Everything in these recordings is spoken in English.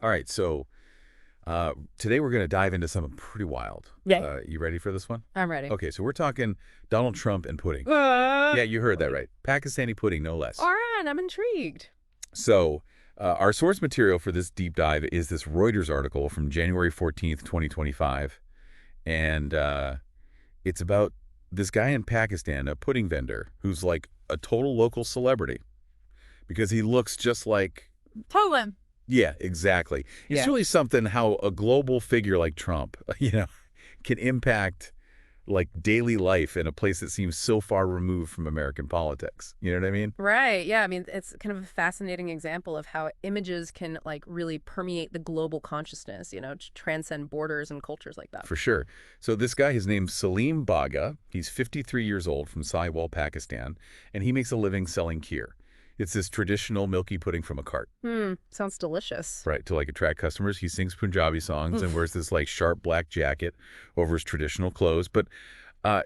All right, so today we're going to dive into something pretty wild. Yeah, You ready for this one? I'm ready. Okay, so we're talking Donald Trump and pudding. Uh, Yeah, you heard that right. Pakistani pudding, no less. all right, I'm intrigued. So our source material for this deep dive is this Reuters article from January 14th, 2025. And it's about this guy in Pakistan, a pudding vendor, who's like a total local celebrity because he looks just like, Poland. yeah, exactly. It's Yeah. really something how a global figure like Trump, can impact like daily life in a place that seems so far removed from American politics. You know what I mean? Right. Yeah. I mean, it's kind of a fascinating example of how images can like really permeate the global consciousness, transcend borders and cultures like that. For sure. So this guy, his name's Saleem Bagga. He's 53 years old from Sahiwal, Pakistan, and he makes a living selling kheer. It's this traditional milky pudding from a cart. Sounds delicious. Right, to like attract customers, he sings Punjabi songs and Oof. wears this like sharp black jacket over his traditional clothes. But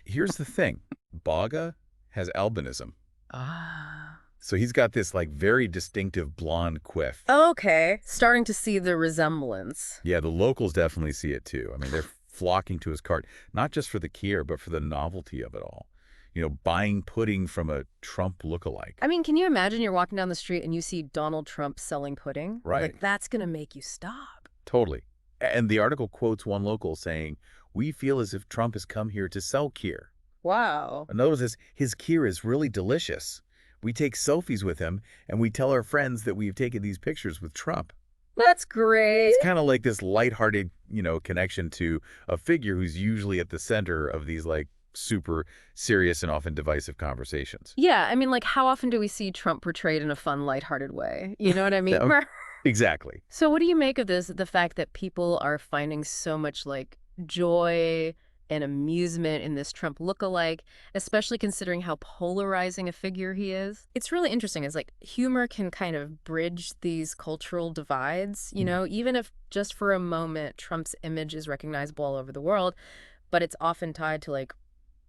here's the thing, Bagga has albinism. Ah. So he's got this like very distinctive blonde quiff. Okay. Starting to see the resemblance. Yeah, the locals definitely see it too. I mean, they're flocking to his cart, not just for the kheer, but for the novelty of it all. Buying pudding from a Trump lookalike. I mean, can you imagine you're walking down the street and you see Donald Trump selling pudding? Right. Like, that's going to make you stop. Totally. And the article quotes one local saying, "We feel as if Trump has come here to sell kheer." Wow. In other words, his kheer is really delicious. We take selfies with him, and we tell our friends that we've taken these pictures with Trump. That's great. It's kind of like this lighthearted, connection to a figure who's usually at the center of these like super serious and often divisive conversations. Yeah, I mean, like, how often do we see Trump portrayed in a fun, lighthearted way? You know what I mean? Yeah, exactly. So what do you make of the fact that people are finding so much, like, joy and amusement in this Trump lookalike, especially considering how polarizing a figure he is? It's really interesting. It's like humor can kind of bridge these cultural divides, even if just for a moment Trump's image is recognizable all over the world, but it's often tied to, like,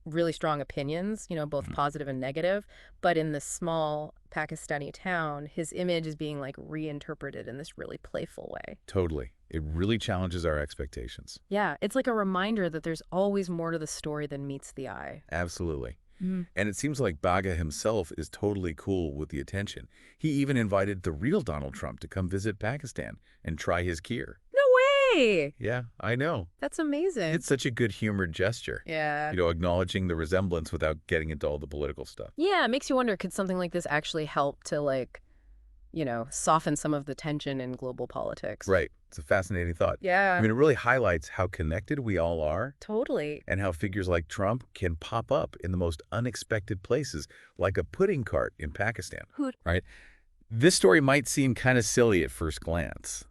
really strong opinions, both positive and negative. But in this small Pakistani town, his image is being like reinterpreted in this really playful way. Totally. It really challenges our expectations. Yeah, it's like a reminder that there's always more to the story than meets the eye. Absolutely. Mm. And it seems like Bagga himself is totally cool with the attention. He even invited the real Donald Trump to come visit Pakistan and try his kheer. No way! Yeah, I know. That's amazing. It's such a good humored gesture. Yeah. Acknowledging the resemblance without getting into all the political stuff. Yeah, it makes you wonder, could something like this actually help to, like, soften some of the tension in global politics? Right. It's a fascinating thought. Yeah. I mean, it really highlights how connected we all are Totally. and how figures like Trump can pop up in the most unexpected places, like a pudding cart in Pakistan. Who'd Right? This story might seem kind of silly at first glance,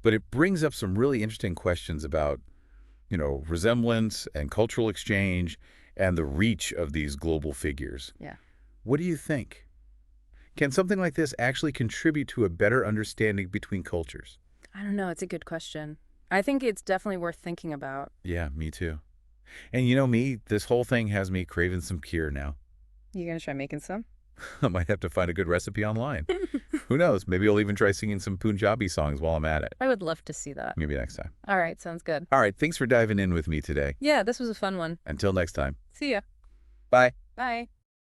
but it brings up some really interesting questions about, resemblance and cultural exchange and the reach of these global figures. Yeah. What do you think? Can something like this actually contribute to a better understanding between cultures? I don't know. It's a good question. I think it's definitely worth thinking about. Yeah, me too. And you know me, this whole thing has me craving some kheer now. You gonna try making some? I might have to find a good recipe online. Who knows? Maybe I'll even try singing some Punjabi songs while I'm at it. I would love to see that. Maybe next time. All right, sounds good. All right, thanks for diving in with me today. Yeah, this was a fun one. Until next time. See ya. Bye. Bye.